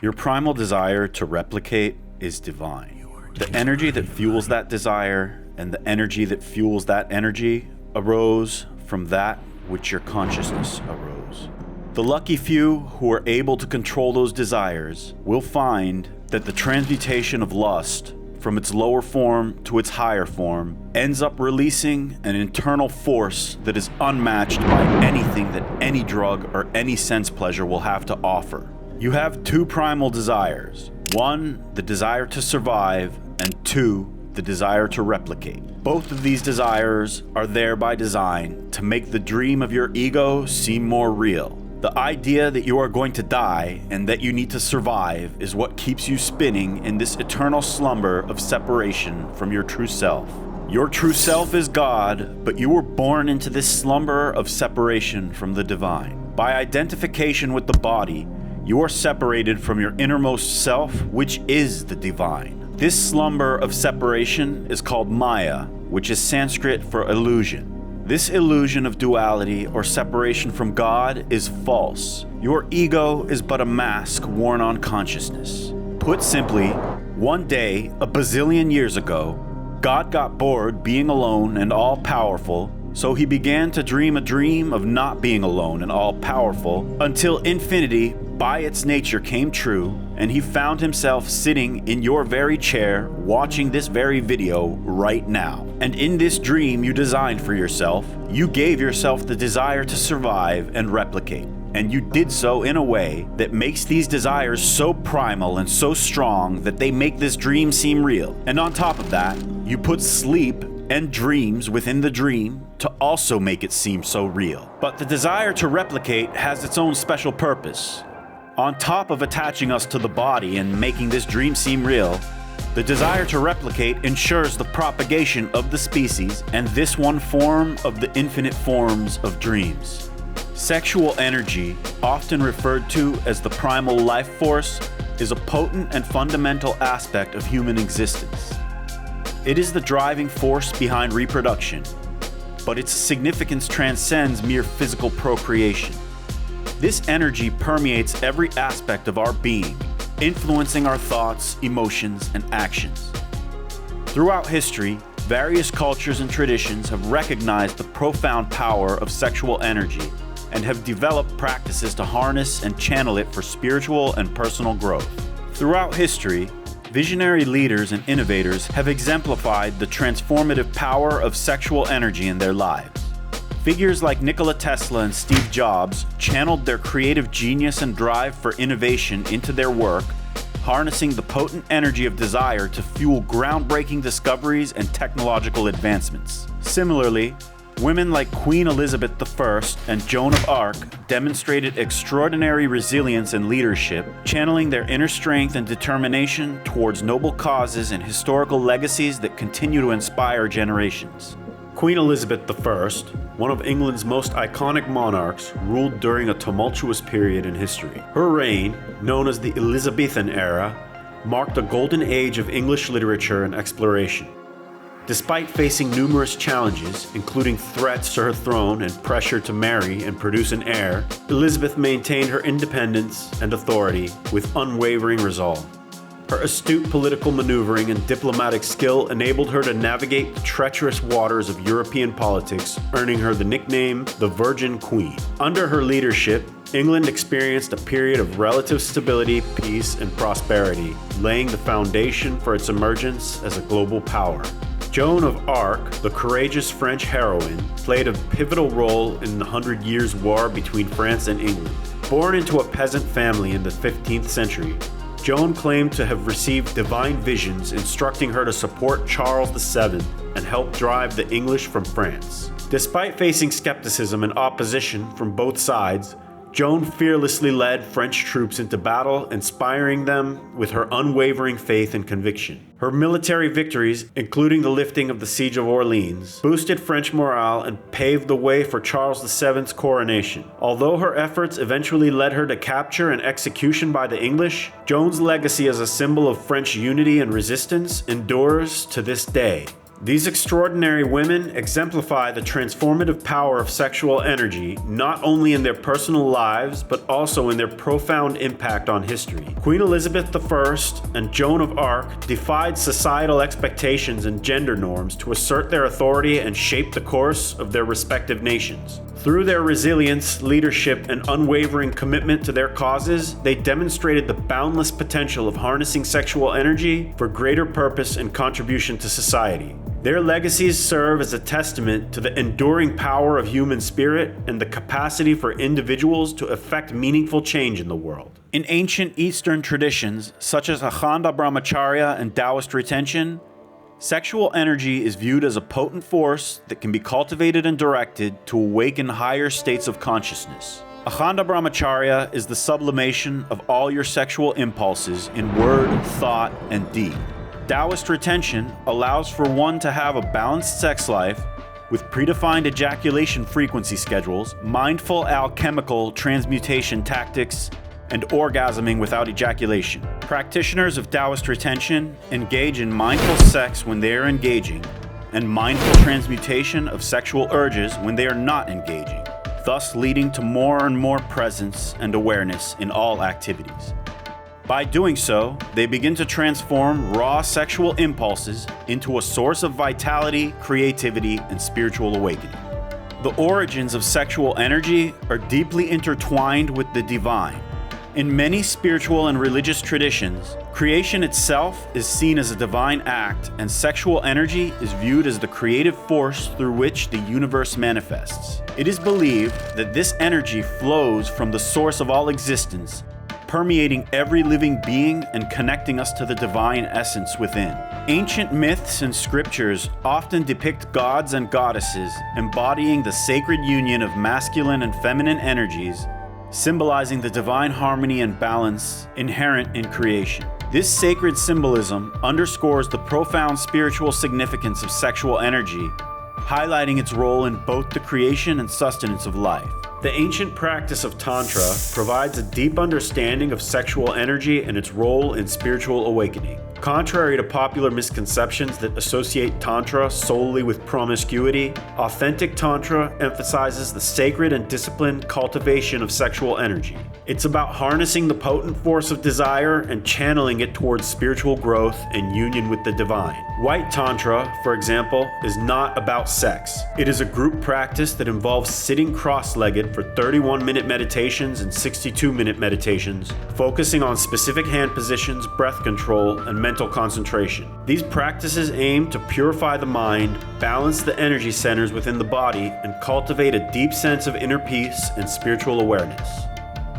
Your primal desire to replicate is divine. The energy that fuels that desire and the energy that fuels that energy arose from that which your consciousness arose. The lucky few who are able to control those desires will find that the transmutation of lust from its lower form to its higher form ends up releasing an internal force that is unmatched by anything that any drug or any sense pleasure will have to offer. You have two primal desires. One, the desire to survive, and two, the desire to replicate. Both of these desires are there by design to make the dream of your ego seem more real. The idea that you are going to die and that you need to survive is what keeps you spinning in this eternal slumber of separation from your true self. Your true self is God, but you were born into this slumber of separation from the divine. By identification with the body, you are separated from your innermost self, which is the divine. This slumber of separation is called Maya, which is Sanskrit for illusion. This illusion of duality or separation from God is false. Your ego is but a mask worn on consciousness. Put simply, one day, a bazillion years ago, God got bored being alone and all-powerful, so he began to dream a dream of not being alone and all-powerful until infinity, by its nature, came true, and he found himself sitting in your very chair watching this very video right now. And in this dream you designed for yourself, you gave yourself the desire to survive and replicate. And you did so in a way that makes these desires so primal and so strong that they make this dream seem real. And on top of that, you put sleep and dreams within the dream to also make it seem so real. But the desire to replicate has its own special purpose. On top of attaching us to the body and making this dream seem real, the desire to replicate ensures the propagation of the species and this one form of the infinite forms of dreams. Sexual energy, often referred to as the primal life force, is a potent and fundamental aspect of human existence. It is the driving force behind reproduction, but its significance transcends mere physical procreation. This energy permeates every aspect of our being, influencing our thoughts, emotions, and actions. Throughout history, various cultures and traditions have recognized the profound power of sexual energy and have developed practices to harness and channel it for spiritual and personal growth. Throughout history, visionary leaders and innovators have exemplified the transformative power of sexual energy in their lives. Figures like Nikola Tesla and Steve Jobs channeled their creative genius and drive for innovation into their work, harnessing the potent energy of desire to fuel groundbreaking discoveries and technological advancements. Similarly, women like Queen Elizabeth I and Joan of Arc demonstrated extraordinary resilience and leadership, channeling their inner strength and determination towards noble causes and historical legacies that continue to inspire generations. Queen Elizabeth I, one of England's most iconic monarchs, ruled during a tumultuous period in history. Her reign, known as the Elizabethan era, marked a golden age of English literature and exploration. Despite facing numerous challenges, including threats to her throne and pressure to marry and produce an heir, Elizabeth maintained her independence and authority with unwavering resolve. Her astute political maneuvering and diplomatic skill enabled her to navigate the treacherous waters of European politics, earning her the nickname the Virgin Queen. Under her leadership, England experienced a period of relative stability, peace, and prosperity, laying the foundation for its emergence as a global power. Joan of Arc, the courageous French heroine, played a pivotal role in the 100 Years' War between France and England. Born into a peasant family in the 15th century, Joan claimed to have received divine visions instructing her to support Charles VII and help drive the English from France. Despite facing skepticism and opposition from both sides, Joan fearlessly led French troops into battle, inspiring them with her unwavering faith and conviction. Her military victories, including the lifting of the Siege of Orleans, boosted French morale and paved the way for Charles VII's coronation. Although her efforts eventually led her to capture and execution by the English, Joan's legacy as a symbol of French unity and resistance endures to this day. These extraordinary women exemplify the transformative power of sexual energy, not only in their personal lives, but also in their profound impact on history. Queen Elizabeth I and Joan of Arc defied societal expectations and gender norms to assert their authority and shape the course of their respective nations. Through their resilience, leadership, and unwavering commitment to their causes, they demonstrated the boundless potential of harnessing sexual energy for greater purpose and contribution to society. Their legacies serve as a testament to the enduring power of human spirit and the capacity for individuals to effect meaningful change in the world. In ancient Eastern traditions, such as Akhanda Brahmacharya and Taoist retention, sexual energy is viewed as a potent force that can be cultivated and directed to awaken higher states of consciousness. Akhanda Brahmacharya is the sublimation of all your sexual impulses in word, thought, and deed. Taoist retention allows for one to have a balanced sex life with predefined ejaculation frequency schedules, mindful alchemical transmutation tactics, and orgasming without ejaculation. Practitioners of Taoist retention engage in mindful sex when they are engaging, and mindful transmutation of sexual urges when they are not engaging, thus leading to more and more presence and awareness in all activities. By doing so, they begin to transform raw sexual impulses into a source of vitality, creativity, and spiritual awakening. The origins of sexual energy are deeply intertwined with the divine. In many spiritual and religious traditions, creation itself is seen as a divine act, and sexual energy is viewed as the creative force through which the universe manifests. It is believed that this energy flows from the source of all existence, permeating every living being and connecting us to the divine essence within. Ancient myths and scriptures often depict gods and goddesses embodying the sacred union of masculine and feminine energies, symbolizing the divine harmony and balance inherent in creation. This sacred symbolism underscores the profound spiritual significance of sexual energy, highlighting its role in both the creation and sustenance of life. The ancient practice of Tantra provides a deep understanding of sexual energy and its role in spiritual awakening. Contrary to popular misconceptions that associate Tantra solely with promiscuity, authentic Tantra emphasizes the sacred and disciplined cultivation of sexual energy. It's about harnessing the potent force of desire and channeling it towards spiritual growth and union with the divine. White Tantra, for example, is not about sex. It is a group practice that involves sitting cross-legged for 31-minute meditations and 62-minute meditations, focusing on specific hand positions, breath control, and mental concentration. These practices aim to purify the mind, balance the energy centers within the body, and cultivate a deep sense of inner peace and spiritual awareness.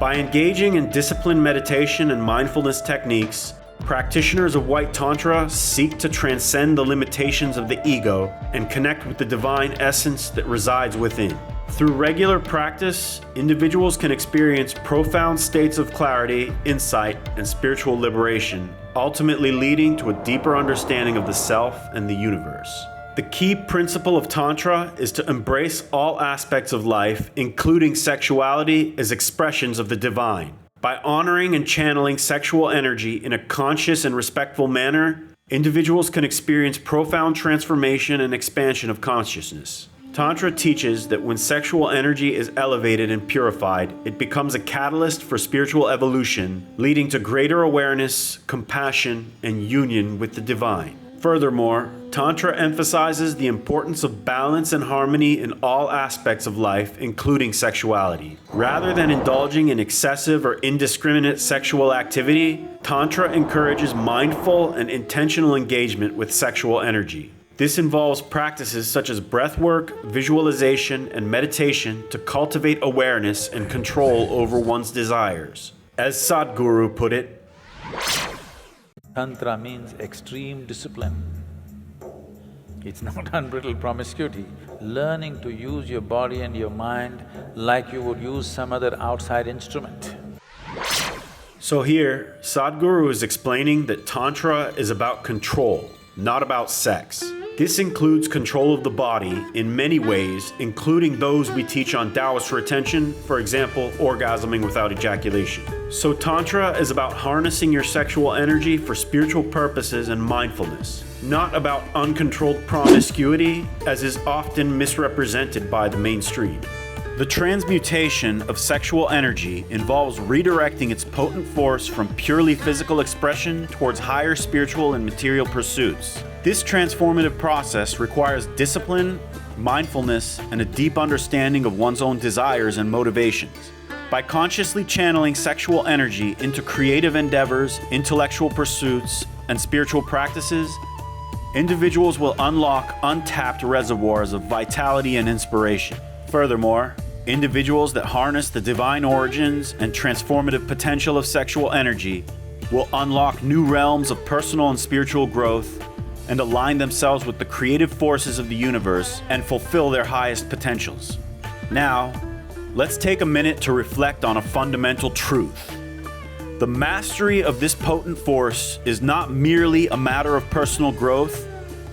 By engaging in disciplined meditation and mindfulness techniques, practitioners of White Tantra seek to transcend the limitations of the ego and connect with the divine essence that resides within. Through regular practice, individuals can experience profound states of clarity, insight, and spiritual liberation, ultimately leading to a deeper understanding of the self and the universe. The key principle of Tantra is to embrace all aspects of life, including sexuality, as expressions of the divine. By honoring and channeling sexual energy in a conscious and respectful manner, individuals can experience profound transformation and expansion of consciousness. Tantra teaches that when sexual energy is elevated and purified, it becomes a catalyst for spiritual evolution, leading to greater awareness, compassion, and union with the divine. Furthermore, Tantra emphasizes the importance of balance and harmony in all aspects of life, including sexuality. Rather than indulging in excessive or indiscriminate sexual activity, Tantra encourages mindful and intentional engagement with sexual energy. This involves practices such as breathwork, visualization, and meditation to cultivate awareness and control over one's desires. As Sadhguru put it, Tantra means extreme discipline. It's not unbridled promiscuity. Learning to use your body and your mind like you would use some other outside instrument. So here, Sadhguru is explaining that Tantra is about control, not about sex. This includes control of the body in many ways, including those we teach on Taoist retention, for example, orgasming without ejaculation. So Tantra is about harnessing your sexual energy for spiritual purposes and mindfulness. not about uncontrolled promiscuity, as is often misrepresented by the mainstream. The transmutation of sexual energy involves redirecting its potent force from purely physical expression towards higher spiritual and material pursuits. This transformative process requires discipline, mindfulness, and a deep understanding of one's own desires and motivations. By consciously channeling sexual energy into creative endeavors, intellectual pursuits, and spiritual practices, individuals will unlock untapped reservoirs of vitality and inspiration. Furthermore, individuals that harness the divine origins and transformative potential of sexual energy will unlock new realms of personal and spiritual growth and align themselves with the creative forces of the universe and fulfill their highest potentials. Now, let's take a minute to reflect on a fundamental truth. The mastery of this potent force is not merely a matter of personal growth,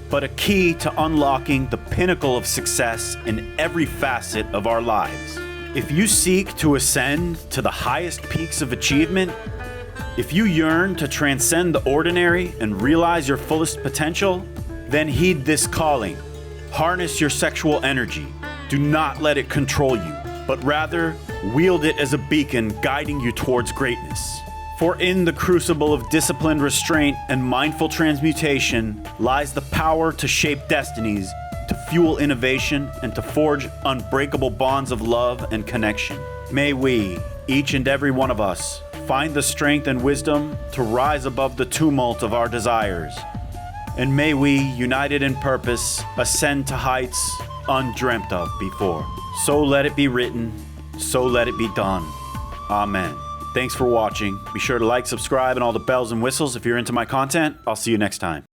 but a key to unlocking the pinnacle of success in every facet of our lives. If you seek to ascend to the highest peaks of achievement, if you yearn to transcend the ordinary and realize your fullest potential, then heed this calling. Harness your sexual energy. Do not let it control you, but rather wield it as a beacon guiding you towards greatness. For in the crucible of disciplined restraint and mindful transmutation lies the power to shape destinies, to fuel innovation, and to forge unbreakable bonds of love and connection. May we, each and every one of us, find the strength and wisdom to rise above the tumult of our desires. And may we, united in purpose, ascend to heights undreamt of before. So let it be written, so let it be done. Amen. Thanks for watching. Be sure to like, subscribe, and all the bells and whistles if you're into my content. I'll see you next time.